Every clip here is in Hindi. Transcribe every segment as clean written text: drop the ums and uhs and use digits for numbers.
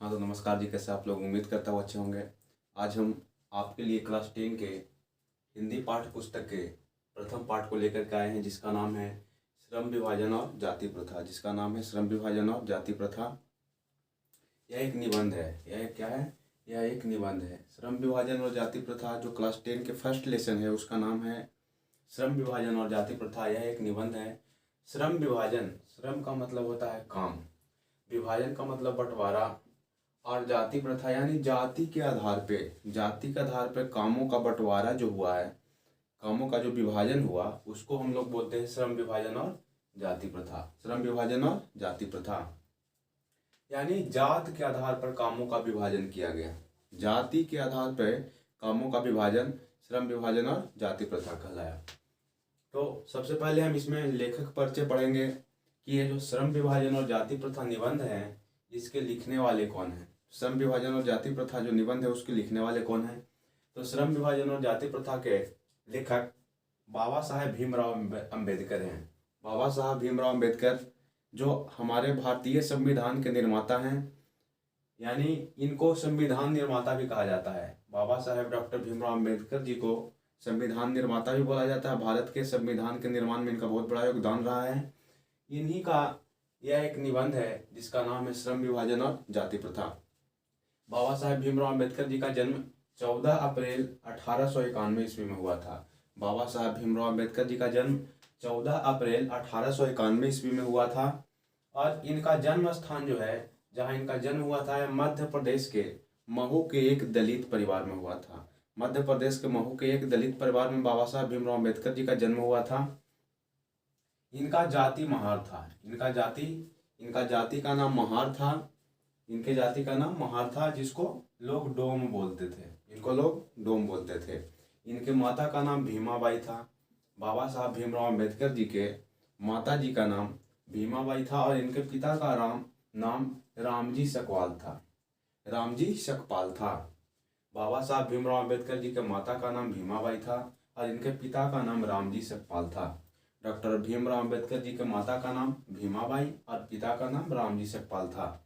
हाँ तो नमस्कार जी, कैसे आप लोग? उम्मीद करता हूँ अच्छे होंगे। आज हम आपके लिए क्लास 10 के हिंदी पाठ्य पुस्तक के प्रथम पाठ को लेकर के आए हैं, जिसका नाम है श्रम विभाजन और जाति प्रथा। श्रम विभाजन और जाति प्रथा। यह एक निबंध है। यह क्या है? यह एक निबंध है। श्रम विभाजन और जाति प्रथा जो क्लास 10 के फर्स्ट लेसन है, उसका नाम है श्रम विभाजन और जाति प्रथा। यह एक निबंध है। श्रम विभाजन, श्रम का मतलब होता है काम, विभाजन का मतलब बंटवारा, और जाति प्रथा यानी जाति के आधार पे कामों का बंटवारा जो हुआ है, कामों का जो विभाजन हुआ, उसको हम लोग बोलते हैं श्रम विभाजन और जाति प्रथा। श्रम विभाजन और जाति प्रथा यानी जात के आधार पर कामों का विभाजन किया गया। जाति के आधार पर कामों का विभाजन श्रम विभाजन और जाति प्रथा कहलाया। तो सबसे पहले हम इसमें लेखक परिचय पढ़ेंगे कि ये जो श्रम विभाजन और जाति प्रथा निबंध है, इसके लिखने वाले कौन है। श्रम विभाजन और जाति प्रथा जो निबंध है, उसके लिखने वाले कौन है? तो श्रम विभाजन और जाति प्रथा के लेखक बाबा साहेब भीमराव अम्बेडकर हैं। बाबा साहब भीमराव अम्बेडकर जो हमारे भारतीय संविधान के निर्माता हैं, यानी इनको संविधान निर्माता भी कहा जाता है। बाबा साहेब डॉक्टर भीमराव अम्बेडकर जी को संविधान निर्माता भी बोला जाता है। भारत के संविधान के निर्माण में इनका बहुत बड़ा योगदान रहा है। इन्हीं का यह एक निबंध है जिसका नाम है श्रम विभाजन और जाति प्रथा। बाबा साहेब भीमराव अम्बेडकर जी का जन्म 14 अप्रैल 1891 ईस्वी में हुआ था। बाबा साहेब भीमराव अम्बेडकर जी का जन्म 14 अप्रैल 1891 ईस्वी में हुआ था। और इनका जन्म स्थान जो है, जहाँ इनका जन्म हुआ था, मध्य प्रदेश के महू के एक दलित परिवार में हुआ था। मध्य प्रदेश के महू के एक दलित परिवार में बाबा साहेब भीमराव अम्बेडकर जी का जन्म हुआ था। इनका जाति महार था। इनका जाति का नाम महार था। इनके जाति का नाम महार था, जिसको लोग डोम बोलते थे। इनके माता का नाम भीमाबाई था। बाबा साहब भीमराव अम्बेडकर जी के माता जी का नाम भीमाबाई था और इनके पिता का नाम रामजी सकपाल था। बाबा साहब भीमराव अम्बेडकर जी के माता का नाम भीमाबाई था और इनके पिता का नाम रामजी सकपाल था। डॉक्टर भीमराव अम्बेडकर जी के माता का नाम भीमाबाई और पिता का नाम रामजी सकपाल था।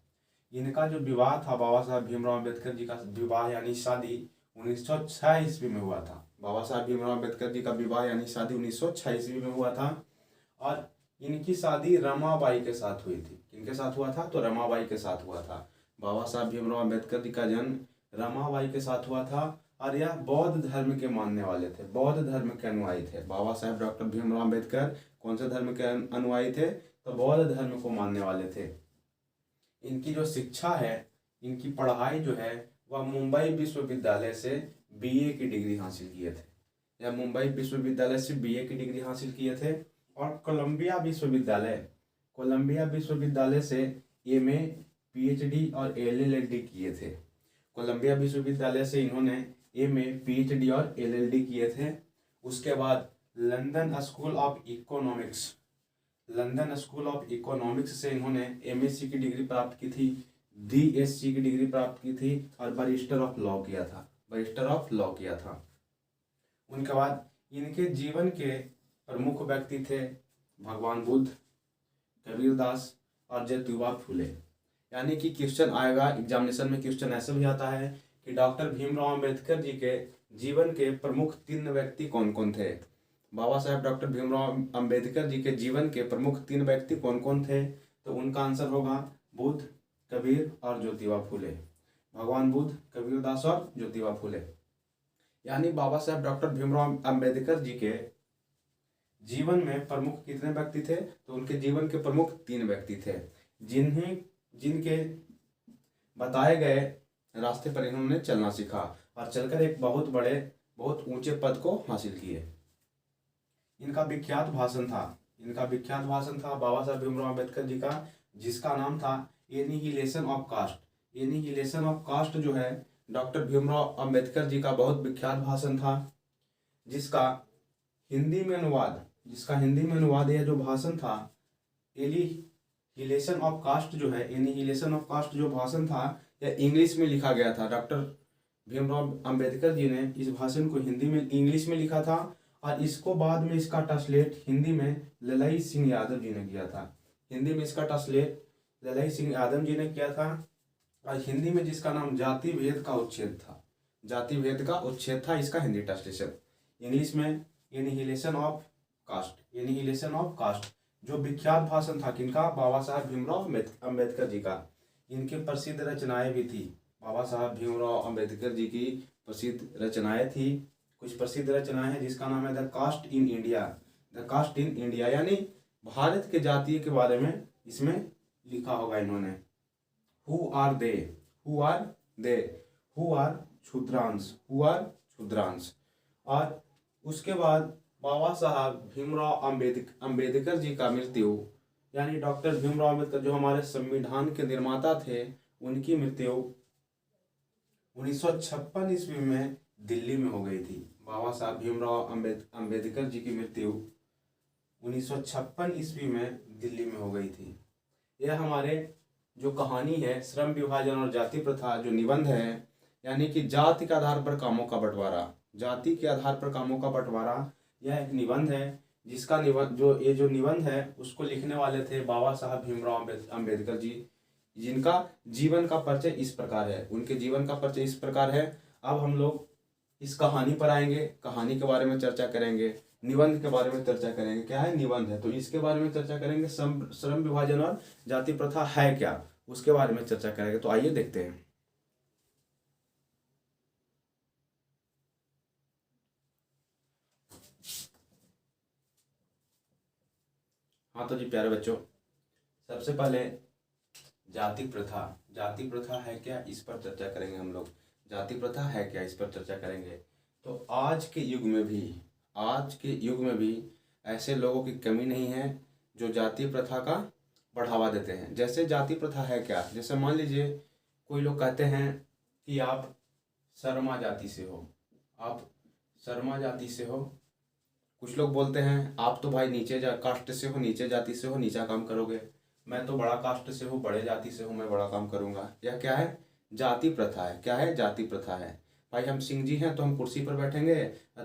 इनका जो विवाह था, बाबा साहब भीमराव अम्बेडकर जी का विवाह यानी शादी 1906 ईस्वी में हुआ था। बाबा साहब भीमराव अम्बेडकर जी का विवाह यानी शादी 1906 ईस्वी में हुआ था। और इनकी शादी रमाबाई के साथ हुई थी। किनके साथ हुआ था? तो रमाबाई के साथ हुआ था। बाबा साहब भीमराव अम्बेडकर जी का जन्म रमाबाई के साथ हुआ था और यह बौद्ध धर्म के मानने वाले थे, बौद्ध धर्म के अनुयायी थे। बाबा साहब डॉक्टर भीमराव अम्बेडकर कौन से धर्म के अनुयायी थे? तो बौद्ध धर्म को मानने वाले थे। इनकी जो शिक्षा है, इनकी पढ़ाई जो है, वह मुंबई विश्वविद्यालय से बीए की डिग्री हासिल किए थे। यह मुंबई विश्वविद्यालय से बीए की डिग्री हासिल किए थे और कोलंबिया विश्वविद्यालय से एमए, पीएचडी और एलएलडी किए थे। कोलंबिया विश्वविद्यालय से इन्होंने एमए, पीएचडी और एलएलडी किए थे। उसके बाद लंदन स्कूल ऑफ इकोनॉमिक्स से इन्होंने एमएससी की डिग्री प्राप्त की थी, डीएससी की डिग्री प्राप्त की थी और बैरिस्टर ऑफ लॉ किया था। उनके बाद इनके जीवन के प्रमुख व्यक्ति थे भगवान बुद्ध, कबीरदास और ज्योतिबा फुले। यानी कि क्वेश्चन आएगा एग्जामिनेशन में, क्वेश्चन ऐसे भी आता है कि डॉक्टर भीमराव अम्बेडकर जी के जीवन के प्रमुख 3 व्यक्ति कौन कौन थे। बाबा साहेब डॉक्टर भीमराव अम्बेडकर जी के जीवन के प्रमुख 3 व्यक्ति कौन कौन थे? तो उनका आंसर होगा बुद्ध, कबीर और ज्योतिबा फुले। भगवान बुद्ध, कबीरदास और ज्योतिबा फुले। यानी बाबा साहेब डॉक्टर भीमराव अम्बेडकर जी के जीवन में प्रमुख कितने व्यक्ति थे? तो उनके जीवन के प्रमुख 3 व्यक्ति थे, जिनके बताए गए रास्ते पर इन्होंने चलना सीखा और चलकर एक बहुत ऊंचे पद को हासिल किए। इनका विख्यात भाषण था बाबा साहब भीमराव अम्बेडकर जी का, जिसका नाम था एनिहिलेशन ऑफ कास्ट जो है, डॉक्टर भीमराव अम्बेडकर जी का बहुत विख्यात भाषण था, जिसका हिंदी में अनुवाद यह जो भाषण था, एनिहिलेशन ऑफ कास्ट जो भाषण था, यह इंग्लिश में लिखा गया था। डॉक्टर भीमराव अम्बेडकर जी ने इस भाषण को इंग्लिश में लिखा था और इसको बाद में इसका ट्रांसलेट हिंदी में ललाई सिंह यादव जी ने किया था। और हिंदी में जिसका नाम जाति भेद का उच्छेद था, जाति भेद का उच्छेद था, इसका हिंदी ट्रांसलेशन। इंग्लिश में annihilation of caste, annihilation of caste, जो विख्यात भाषण था किनका, बाबा साहब भीमराव अम्बेडकर जी का। इनकी प्रसिद्ध रचनाएं भी थी, बाबा साहब भीमराव अम्बेडकर जी की प्रसिद्ध रचनाएं थी। कुछ प्रसिद्ध रचनाएं हैं जिसका नाम है the caste in India, the caste in India, यानी भारत के जातीय के बारे में इसमें लिखा होगा इन्होंने। Who are they, who are they, who are क्षुद्रांश, हु आर क्षुद्रांश। और उसके बाद बाबा साहब भीमराव अम्बेडकर जी का मृत्यु, यानी डॉक्टर भीमराव अम्बेडकर जो हमारे संविधान के निर्माता थे, उनकी मृत्यु 1956 ईस्वी में दिल्ली में हो गई थी। बाबा साहब भीमराव अम्बेडकर जी की मृत्यु 1956 ईस्वी में दिल्ली में हो गई थी। यह हमारे जो कहानी है श्रम विभाजन और जाति प्रथा, जो निबंध है, यानी कि जाति के आधार पर कामों का बंटवारा, जाति के आधार पर कामों का बंटवारा, यह एक निबंध है जिसका निबंध जो निबंध है उसको लिखने वाले थे बाबा साहब भीमराव अम्बेडकर जी, जिनका जीवन का परिचय इस प्रकार है, उनके जीवन का परिचय इस प्रकार है। अब हम लोग इस कहानी पर आएंगे, कहानी के बारे में चर्चा करेंगे, निबंध के बारे में चर्चा करेंगे। क्या है निबंध है, तो इसके बारे में चर्चा करेंगे। श्रम विभाजन और जाति प्रथा है क्या, उसके बारे में चर्चा करेंगे। तो आइए देखते हैं। हाँ तो जी प्यारे बच्चों, सबसे पहले जाति प्रथा, जाति प्रथा है क्या, इस पर चर्चा करेंगे हम लोग। जाति प्रथा है क्या, इस पर चर्चा करेंगे। तो आज के युग में भी ऐसे लोगों की कमी नहीं है जो जाति प्रथा का बढ़ावा देते हैं। जैसे जाति प्रथा है क्या, जैसे मान लीजिए कोई लोग कहते हैं कि आप शर्मा जाति से हो, आप शर्मा जाति से हो। कुछ लोग बोलते हैं आप तो भाई नीचे कास्ट से हो, नीचे जाति से हो, नीचा काम करोगे। मैं तो बड़ा कास्ट से हूँ, बड़े जाति से हूँ, मैं बड़ा काम करूँगा। यह क्या है, जाति प्रथा है। क्या है, जाति प्रथा है। भाई हम सिंह जी हैं तो हम कुर्सी पर बैठेंगे,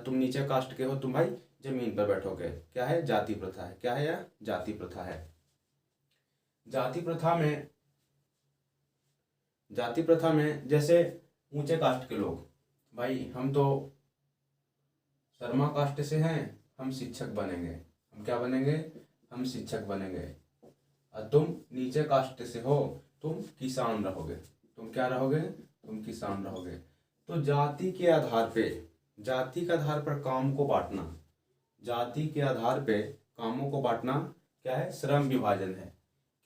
तुम नीचे कास्ट के हो, तुम भाई जमीन पर बैठोगे। क्या है, जाति प्रथा है। क्या है, यह जाति प्रथा है। जाति प्रथा में जैसे ऊंचे कास्ट के लोग, भाई हम तो शर्मा कास्ट से हैं, हम शिक्षक बनेंगे। हम क्या बनेंगे, हम शिक्षक बनेंगे। और तुम नीचे कास्ट से हो, तुम किसान रहोगे। तुम क्या रहोगे, तुम किसान रहोगे। तो जाति के आधार पे, जाति के आधार पर काम को बांटना, जाति के आधार पे कामों को बांटना क्या है, श्रम विभाजन है।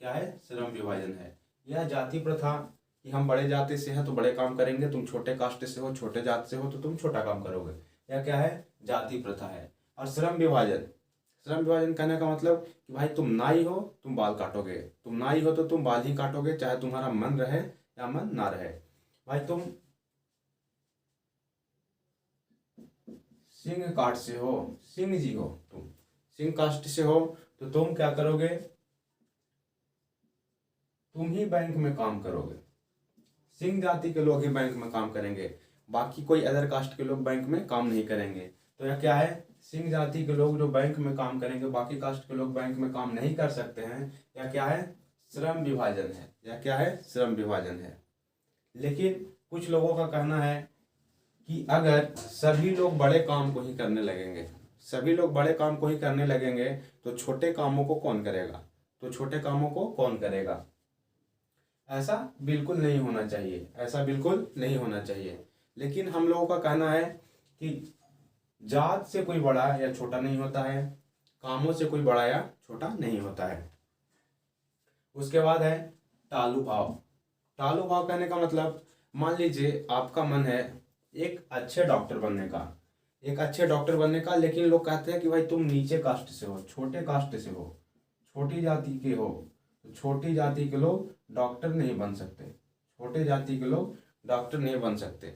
क्या है, श्रम विभाजन है। यह जाति प्रथा कि हम बड़े जाति से हैं तो बड़े काम करेंगे, तुम छोटे कास्ट से हो, छोटे जात से हो तो तुम छोटा काम करोगे। यह क्या है, जाति प्रथा है। और श्रम विभाजन, श्रम विभाजन कहने का मतलब कि भाई तुम नाई हो, तुम बाल काटोगे। तुम नाई हो तो तुम बाल ही काटोगे, चाहे तुम्हारा मन रहे या मन ना रहे। भाई तुम सिंह कास्ट से हो, सिंह जी हो, तुम सिंह कास्ट से हो तो तुम क्या करोगे, तुम ही बैंक में काम करोगे। सिंह जाति के लोग ही बैंक में काम करेंगे, बाकी कोई अदर कास्ट के लोग बैंक में काम नहीं करेंगे। तो यह क्या है, सिंह जाति के लोग जो बैंक में काम करेंगे, बाकी कास्ट के लोग बैंक में काम नहीं कर सकते हैं। या क्या है, श्रम विभाजन है। या क्या है, श्रम विभाजन है। लेकिन कुछ लोगों का कहना है कि अगर सभी लोग बड़े काम को ही करने लगेंगे, सभी लोग बड़े काम को ही करने लगेंगे तो छोटे कामों को कौन करेगा, तो छोटे कामों को कौन करेगा। ऐसा बिल्कुल नहीं होना चाहिए, ऐसा बिल्कुल नहीं होना चाहिए। लेकिन हम लोगों का कहना है कि जात से कोई बड़ा या छोटा नहीं होता है, कामों से कोई बड़ा या छोटा नहीं होता है। उसके बाद है टालू भाव। टालू भाव कहने का मतलब, मान लीजिए आपका मन है एक अच्छे डॉक्टर बनने का, एक अच्छे डॉक्टर बनने का, लेकिन लोग कहते हैं कि भाई तुम नीचे कास्ट से हो, छोटे कास्ट से हो, छोटी जाति के हो, तो छोटी जाति के लोग डॉक्टर नहीं बन सकते, छोटे जाति के लोग डॉक्टर नहीं बन सकते।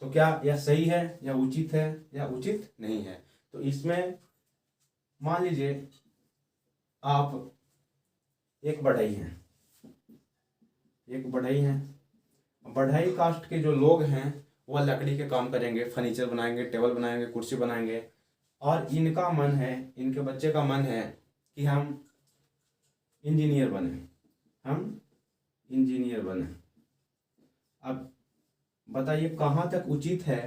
तो क्या यह सही है या उचित है या उचित नहीं है। तो इसमें मान लीजिए आप एक बढ़ई हैं, एक बढ़ई हैं, बढ़ई कास्ट के जो लोग हैं वह लकड़ी के काम करेंगे, फर्नीचर बनाएंगे, टेबल बनाएंगे, कुर्सी बनाएंगे। और इनका मन है, इनके बच्चे का मन है कि हम इंजीनियर बने, हम इंजीनियर बने। अब बताइए कहाँ तक उचित है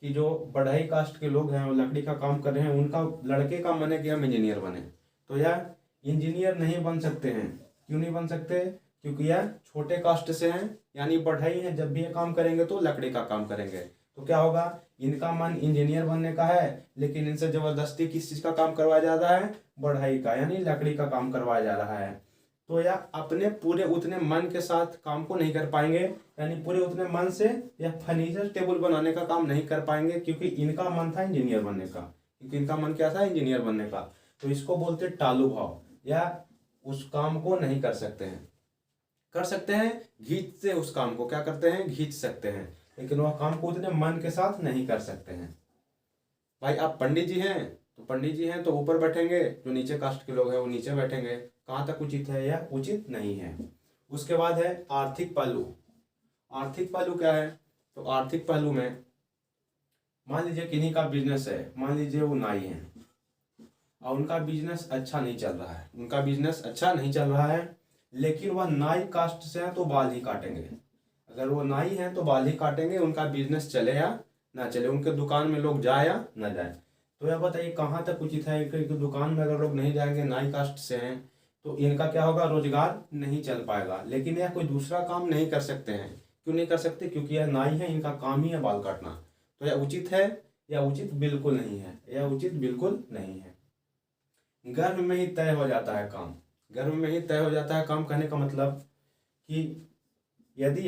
कि जो बढ़ई कास्ट के लोग हैं वो लकड़ी का काम कर रहे हैं, उनका लड़के का मन है कि हम इंजीनियर बने, तो यह इंजीनियर नहीं बन सकते हैं। क्यों नहीं बन सकते? क्योंकि यह छोटे कास्ट से हैं, यानी बढ़ई हैं। जब भी ये काम करेंगे तो लकड़ी का काम करेंगे, तो क्या होगा, इनका मन इंजीनियर बनने का है, लेकिन इनसे जबरदस्ती किस चीज का काम करवाया जा रहा है? बढ़ई का, यानी लकड़ी का काम करवाया जा रहा है। तो यह अपने पूरे उतने मन के साथ काम को नहीं कर पाएंगे, यानी पूरे उतने मन से यह फर्नीचर टेबल बनाने का काम नहीं कर पाएंगे, क्योंकि इनका मन था इंजीनियर बनने का। क्योंकि इनका मन क्या था? इंजीनियर बनने का। तो इसको बोलते टालू भाव, या उस काम को नहीं कर सकते हैं। कर सकते हैं घींच से, उस काम को क्या करते हैं? घींच सकते हैं, लेकिन वह काम को उतने मन के साथ नहीं कर सकते हैं। भाई आप पंडित जी हैं, तो पंडित जी हैं तो ऊपर बैठेंगे, जो नीचे कास्ट के लोग हैं वो नीचे बैठेंगे। कहाँ तक उचित है? यह उचित नहीं है। उसके बाद है आर्थिक पहलू। आर्थिक पहलू क्या है? तो आर्थिक पहलू में मान लीजिए किन्हीं का बिजनेस है, मान लीजिए वो नाई है और उनका बिजनेस अच्छा नहीं चल रहा है, उनका बिजनेस अच्छा नहीं चल रहा है, लेकिन वह नाई कास्ट से है तो बाल ही काटेंगे। अगर वो नाई है तो बाल ही काटेंगे, उनका बिजनेस चले या ना चले, उनके दुकान में लोग जाए या ना जाए। तो यह बताइए कहाँ तक उचित है कि दुकान में अगर लोग नहीं जाएंगे, नाई कास्ट से हैं, तो इनका क्या होगा? रोजगार नहीं चल पाएगा। लेकिन यह कोई दूसरा काम नहीं कर सकते हैं। क्यों नहीं कर सकते? क्योंकि यह नाई है, इनका काम ही है बाल काटना। तो यह उचित है? यह उचित बिल्कुल नहीं है, यह उचित बिल्कुल नहीं है। गर्भ में ही तय हो जाता है काम। गर्भ में ही तय हो जाता है काम, कहने का मतलब कि यदि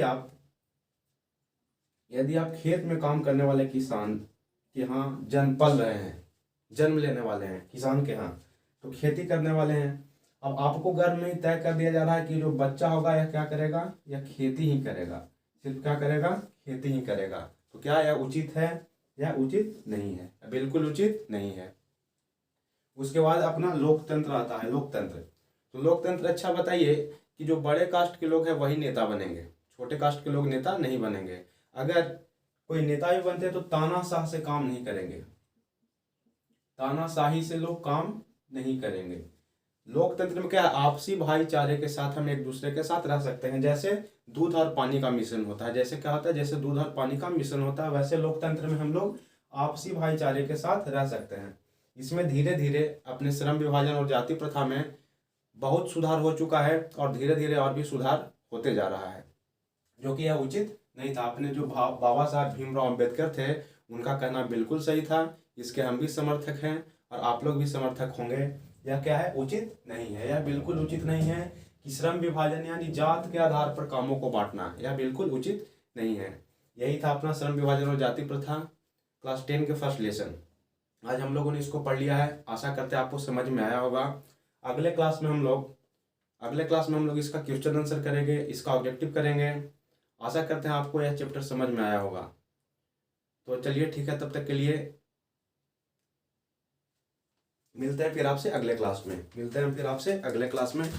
आप खेत में काम करने वाले किसान के यहाँ जन्म पल रहे हैं, जन्म लेने वाले हैं किसान के यहाँ, तो खेती करने वाले हैं। अब आपको गर्भ में ही तय कर दिया जा रहा है कि जो बच्चा होगा यह क्या करेगा? यह खेती ही करेगा। सिर्फ क्या करेगा? खेती ही करेगा। तो क्या यह उचित है? यह उचित नहीं है, बिल्कुल उचित नहीं है। उसके बाद अपना लोकतंत्र आता है। लोकतंत्र, तो लोकतंत्र अच्छा बताइए कि जो बड़े कास्ट के लोग हैं वही नेता बनेंगे, छोटे कास्ट के लोग नेता नहीं बनेंगे। अगर कोई नेता भी बनते तो तानाशाह से काम नहीं करेंगे, तानाशाही से लोग काम नहीं करेंगे। लोकतंत्र में क्या है? आपसी भाईचारे के साथ हम एक दूसरे के साथ रह सकते हैं। जैसे दूध और पानी का मिश्रण होता है, जैसे क्या होता है? जैसे दूध और पानी का मिश्रण होता है, वैसे लोकतंत्र में हम लोग आपसी भाईचारे के साथ रह सकते हैं। इसमें धीरे धीरे अपने श्रम विभाजन और जाति प्रथा में बहुत सुधार हो चुका है, और धीरे धीरे और भी सुधार होते जा रहा है, जो कि यह उचित नहीं था। अपने जो बाबा साहब भीमराव अम्बेडकर थे, उनका कहना बिल्कुल सही था। इसके हम भी समर्थक हैं और आप लोग भी समर्थक होंगे। यह क्या है? उचित नहीं है, यह बिल्कुल उचित नहीं है कि श्रम विभाजन यानी जात के आधार पर कामों को बांटना, यह बिल्कुल उचित नहीं है। यही था अपना श्रम विभाजन और जाति प्रथा, क्लास 10 के फर्स्ट लेसन। आज हम लोगों ने इसको पढ़ लिया है, आशा करते हैं आपको समझ में आया होगा। अगले क्लास में हम लोग इसका क्वेश्चन आंसर करेंगे, इसका ऑब्जेक्टिव करेंगे। आशा करते हैं आपको यह चैप्टर समझ में आया होगा। तो चलिए ठीक है, तब तक के लिए मिलते हैं फिर आपसे अगले क्लास में।